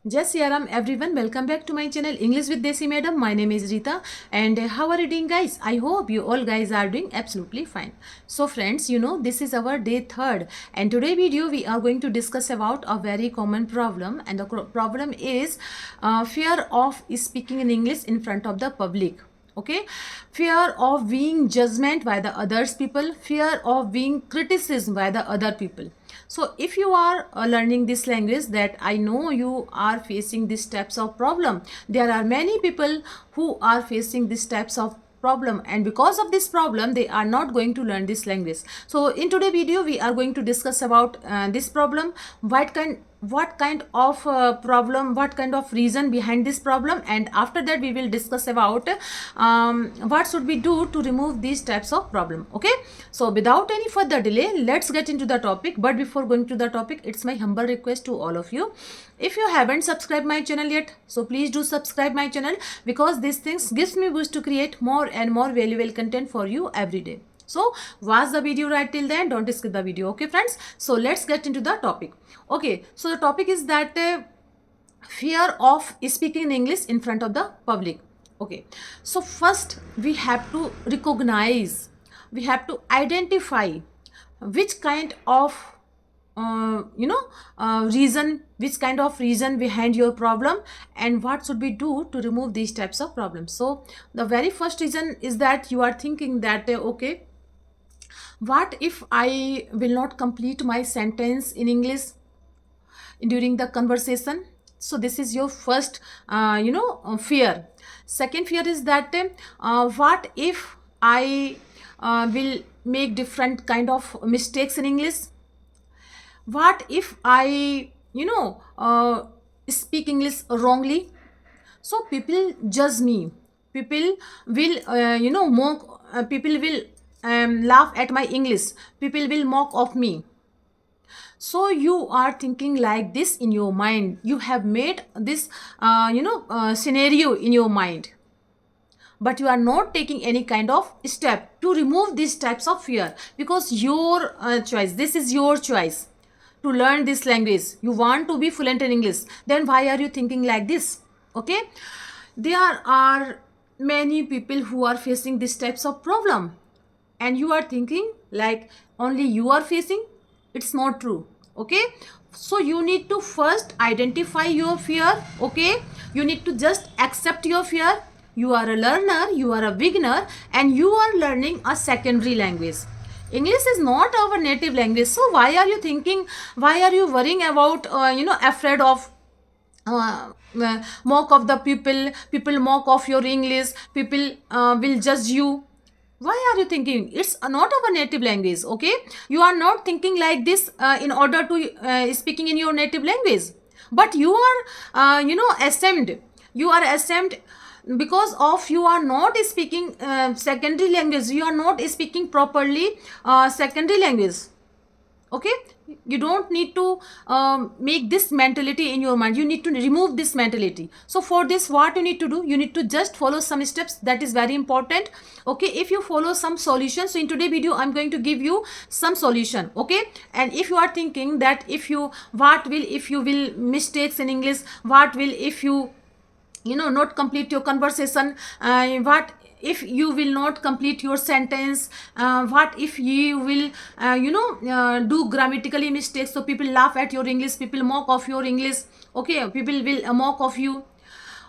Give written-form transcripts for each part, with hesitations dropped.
Yes, Yaram, everyone. Welcome back to my channel English with Desi Madam. My name is Rita, and how are you doing, guys? I hope you all guys are doing absolutely fine. So, friends, this is our day third, and today video we are going to discuss about a very common problem, and the problem is fear of speaking in English in front of the public. Okay, fear of being judgment by the others people, fear of being criticism by the other people. So if you are learning this language, that I know you are facing these types of problem. There are many people who are facing these types of problem, and because of this problem they are not going to learn this language. So in today's video we are going to discuss about this problem, what kind of problem, what kind of reason behind this problem, and after that we will discuss about what should we do to remove these types of problem. Okay, so without any further delay, let's get into the topic. But before going to the topic, it's my humble request to all of you, if you haven't subscribed my channel yet, so please do subscribe my channel, because these things gives me boost to create more and more valuable content for you every day. So watch the video right till then, don't skip the video. Okay friends, so let's get into the topic. Okay, so the topic is that fear of speaking in English in front of the public. Okay, so first we have to recognize, we have to identify which kind of reason, which kind of reason behind your problem, and what should we do to remove these types of problems. So the very first reason is that you are thinking that okay, what if I will not complete my sentence in English during the conversation. So this is your first fear. Second fear is that what if I will make different kind of mistakes in English. What if I speak English wrongly, so people judge me, people will mock, people will laugh at my English, people will mock of me. So you are thinking like this in your mind, you have made this scenario in your mind, but you are not taking any kind of step to remove these types of fear, because your choice, this is your choice to learn this language. You want to be fluent in English, then why are you thinking like this? Okay, there are many people who are facing these types of problem, and you are thinking like only you are facing. It's not true. Okay, so you need to first identify your fear. Okay, you need to just accept your fear. You are a learner, you are a beginner, and you are learning a secondary language. English is not our native language. So why are you thinking, why are you worrying about afraid of mock of the people, people mock of your English, people will judge you. Why are you thinking? It's not our native language. Okay, you are not thinking like this in order to speaking in your native language, but you are ashamed, you are ashamed because of you are not speaking secondary language, you are not speaking properly secondary language. Okay, you don't need to make this mentality in your mind, you need to remove this mentality. So for this, what you need to do, you need to just follow some steps, that is very important. Okay, if you follow some solutions, so in today's video I'm going to give you some solution. Okay, and if you are thinking that if you, what will if you will mistakes in English, what will if you not complete your conversation, what if you will not complete your sentence, what if you will do grammatically mistakes, so people laugh at your English, people mock of your English. Okay, people will mock of you.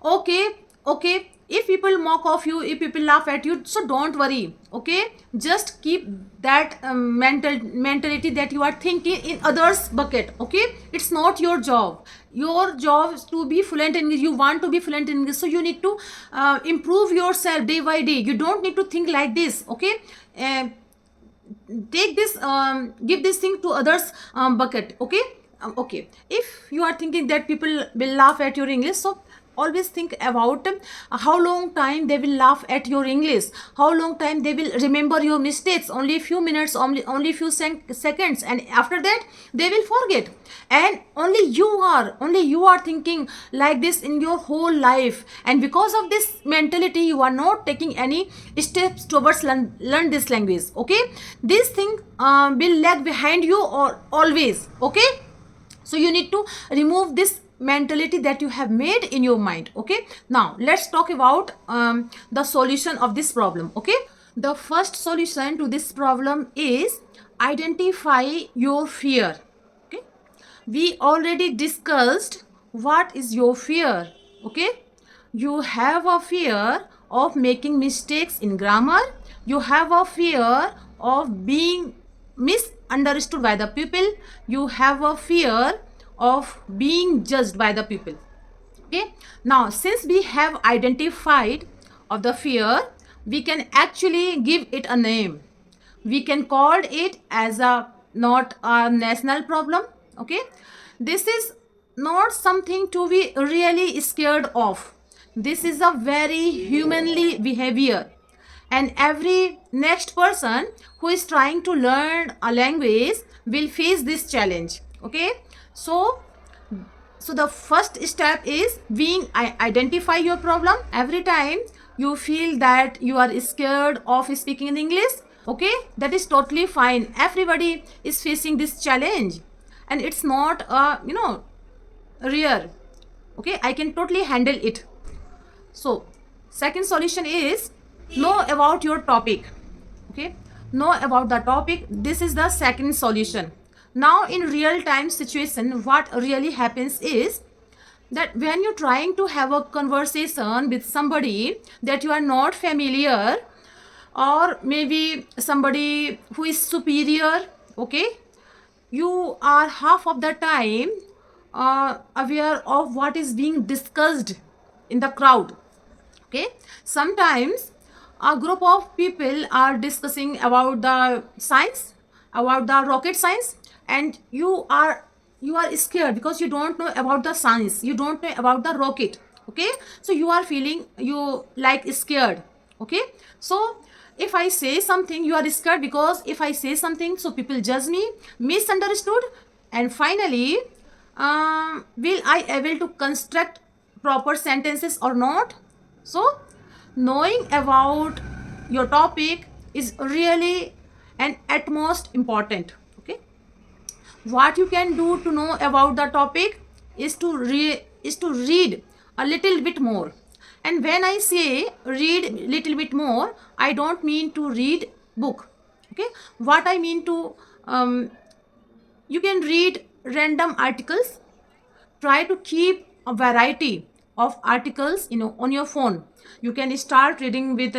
Okay, okay, if people mock of you, if people laugh at you, so don't worry. Okay, just keep that mentality that you are thinking in others bucket. Okay, it's not your job, your job is to be fluent in English, you want to be fluent in English, so you need to improve yourself day by day. You don't need to think like this. Okay, take this give this thing to others bucket. Okay, okay, if you are thinking that people will laugh at your English, so always think about how long time they will laugh at your English, how long time they will remember your mistakes, only a few minutes, only few seconds, and after that they will forget. And only you are thinking like this in your whole life, and because of this mentality you are not taking any steps towards learn this language. Okay, this thing will lag behind you or always. Okay, so you need to remove this mentality that you have made in your mind. Okay, now let's talk about the solution of this problem. Okay, the first solution to this problem is identify your fear. Okay, we already discussed what is your fear. Okay, you have a fear of making mistakes in grammar, you have a fear of being misunderstood by the people, you have a fear of being judged by the people. Okay, now since we have identified of the fear, we can actually give it a name. We can call it as a not a national problem. Okay, this is not something to be really scared of. This is a very humanly behavior, and every next person who is trying to learn a language will face this challenge. Okay, so the first step is being identify your problem. Every time you feel that you are scared of speaking in English, okay, that is totally fine. Everybody is facing this challenge, and it's not rare. Okay, I can totally handle it. So second solution is know about your topic. Okay, know about the topic. This is the second solution. Now in real time situation, what really happens is that when you're trying to have a conversation with somebody that you are not familiar, or maybe somebody who is superior, okay, you are half of the time aware of what is being discussed in the crowd. Okay, sometimes a group of people are discussing about the science, about the rocket science, and you are scared because you don't know about the science, you don't know about the rocket. Okay, so you are feeling you like scared. Okay, so if I say something, you are scared because if I say something, so people judge me, misunderstood, and finally will I able to construct proper sentences or not? So knowing about your topic is really and at most important. Okay, what you can do to know about the topic is to read a little bit more. And when I say read little bit more, I don't mean to read book. Okay, what I mean to you can read random articles. Try to keep a variety of articles on your phone. You can start reading with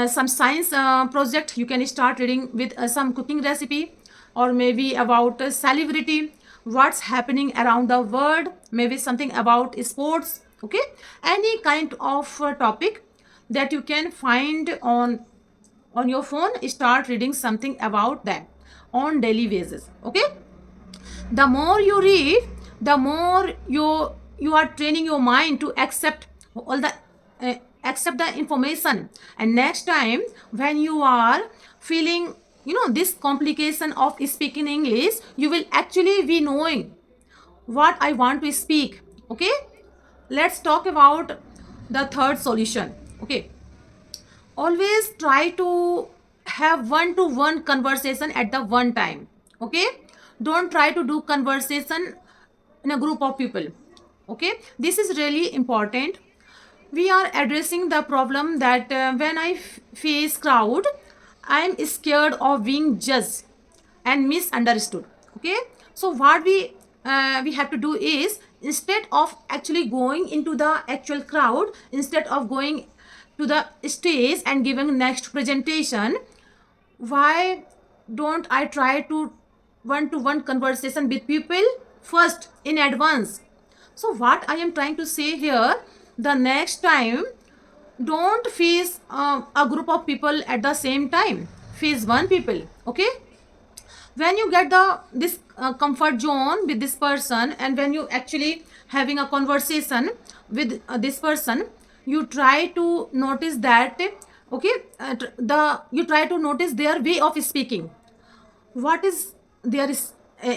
some science project, you can start reading with some cooking recipe, or maybe about celebrity, what's happening around the world, maybe something about sports. Okay, any kind of topic that you can find on your phone, start reading something about that on daily basis. Okay, the more you read, the more you are training your mind to accept all the accept the information. And next time when you are feeling this complication of speaking English, you will actually be knowing what I want to speak. Okay, let's talk about the third solution. Okay, always try to have one to one conversation at the one time. Okay, don't try to do conversation in a group of people. Okay, this is really important. We are addressing the problem that when I face crowd, I am scared of being judged and misunderstood. Okay, so what we have to do is, instead of actually going into the actual crowd, instead of going to the stage and giving next presentation, why don't I try to one conversation with people first in advance? So what I am trying to say here, the next time don't face a group of people at the same time, face one people. Okay, when you get the this comfort zone with this person, and when you actually having a conversation with this person, you try to notice that. Okay, you try to notice their way of speaking, what is their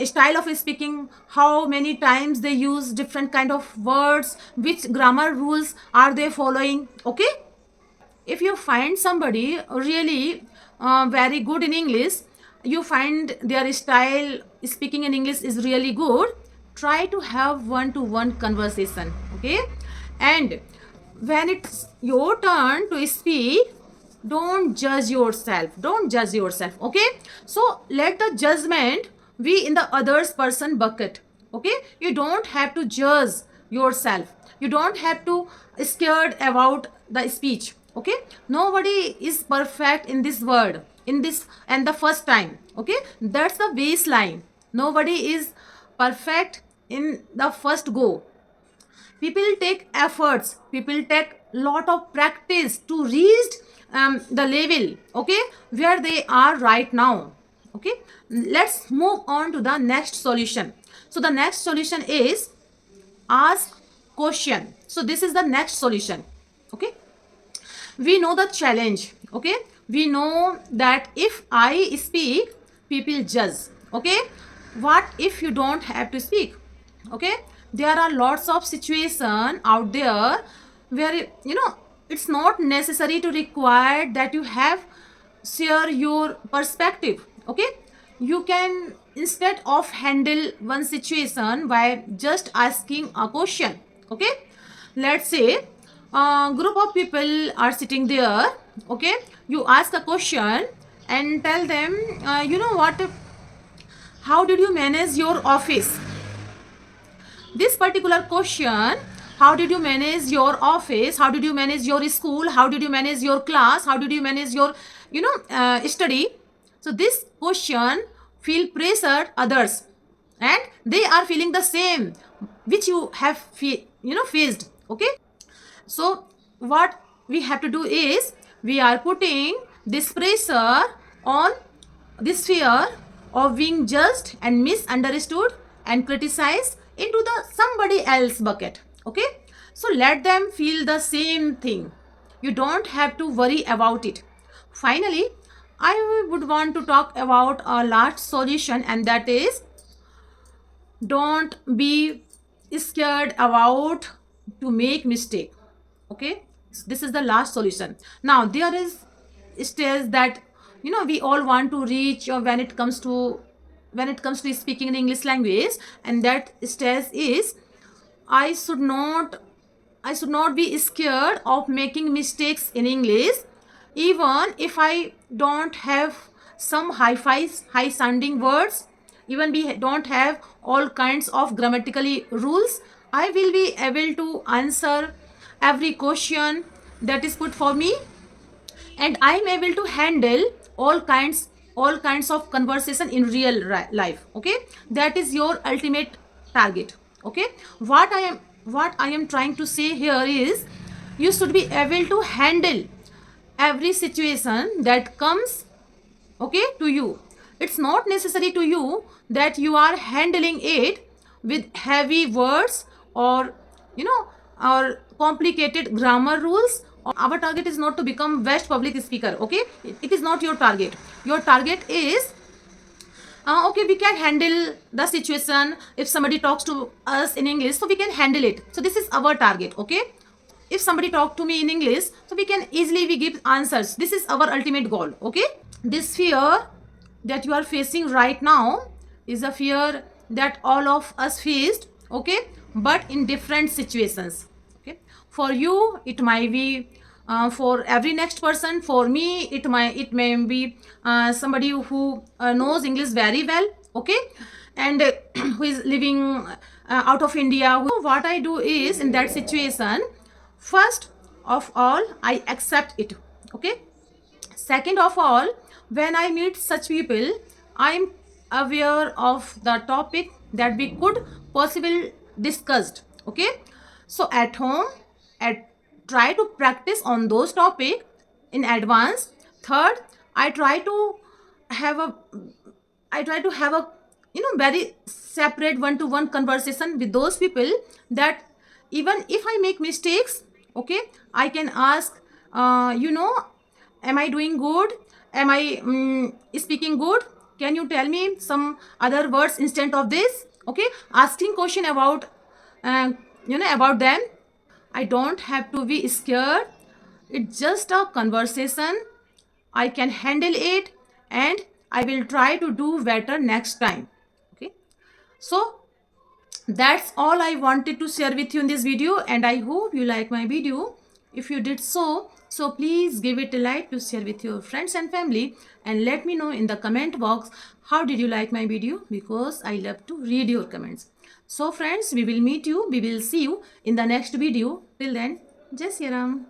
style of speaking, how many times they use different kind of words, which grammar rules are they following. Okay, if you find somebody really very good in English, you find their style speaking in English is really good, try to have one-to-one conversation, okay? And when it's your turn to speak, don't judge yourself, don't judge yourself, okay? So let the judgment be in the others person bucket, okay? You don't have to judge yourself, you don't have to scared about the speech, okay? Nobody is perfect in this world, in this and the first time, okay? That's the baseline. Nobody is perfect in the first go. People take efforts, people take lot of practice to reach the level, okay, where they are right now, okay? Let's move on to the next solution. So the next solution is ask question. So this is the next solution, okay? We know the challenge, okay? We know that if I speak, people judge, okay? What if you don't have to speak, okay? There are lots of situation out there where it's not necessary to require that you have share your perspective, okay? You can instead of handle one situation by just asking a question, okay? Let's say a group of people are sitting there, okay? You ask a question and tell them, you know what, how did you manage your office? This particular question, how did you manage your office, how did you manage your school, how did you manage your class, how did you manage your study? So this question feel pressured others, and they are feeling the same which you have faced, okay? So what we have to do is we are putting this pressure on this fear of being judged and misunderstood and criticized into the somebody else bucket, okay? So let them feel the same thing. You don't have to worry about it. Finally, I would want to talk about a last solution, and that is don't be scared about to make mistake, okay? This is the last solution. Now there is stage that we all want to reach when it comes to speaking in English language, and that stage is I should not I should not be scared of making mistakes in English, even if I don't have some high sounding words, even we don't have all kinds of grammatically rules. I will be able to answer every question that is put for me, and I am able to handle all kinds of conversation in real life, okay? That is your ultimate target, okay? What I am trying to say here is you should be able to handle every situation that comes, okay, to you. It's not necessary to you that you are handling it with heavy words or or complicated grammar rules. Our target is not to become best public speaker, okay? It is not your target. Your target is okay, we can handle the situation. If somebody talks to us in English, so we can handle it. So this is our target, okay? If somebody talk to me in English, so we give answers. This is our ultimate goal, okay? This fear that you are facing right now is a fear that all of us faced, okay? But in different situations, okay? For you it might be for every next person. For me it may be somebody who knows English very well, okay? And who is living out of India. What I do is, in that situation, first of all I accept it, okay? Second of all, when I meet such people, I am aware of the topic that we could possibly discussed, okay? So at home, at try to practice on those topic in advance. Third, I try to have a very separate one-to-one conversation with those people, that even if I make mistakes, okay, I can ask, am I doing good, am I speaking good, can you tell me some other words instead of this, okay? Asking question about about them. I don't have to be scared. It's just a conversation. I can handle it, and I will try to do better next time, okay? So That's all I wanted to share with you in this video, and I hope you like my video. If you did so please give it a like to share with your friends and family, and let me know in the comment box how did you like my video, because I love to read your comments. So friends, we will see you in the next video. Till then, Jai Shri Ram.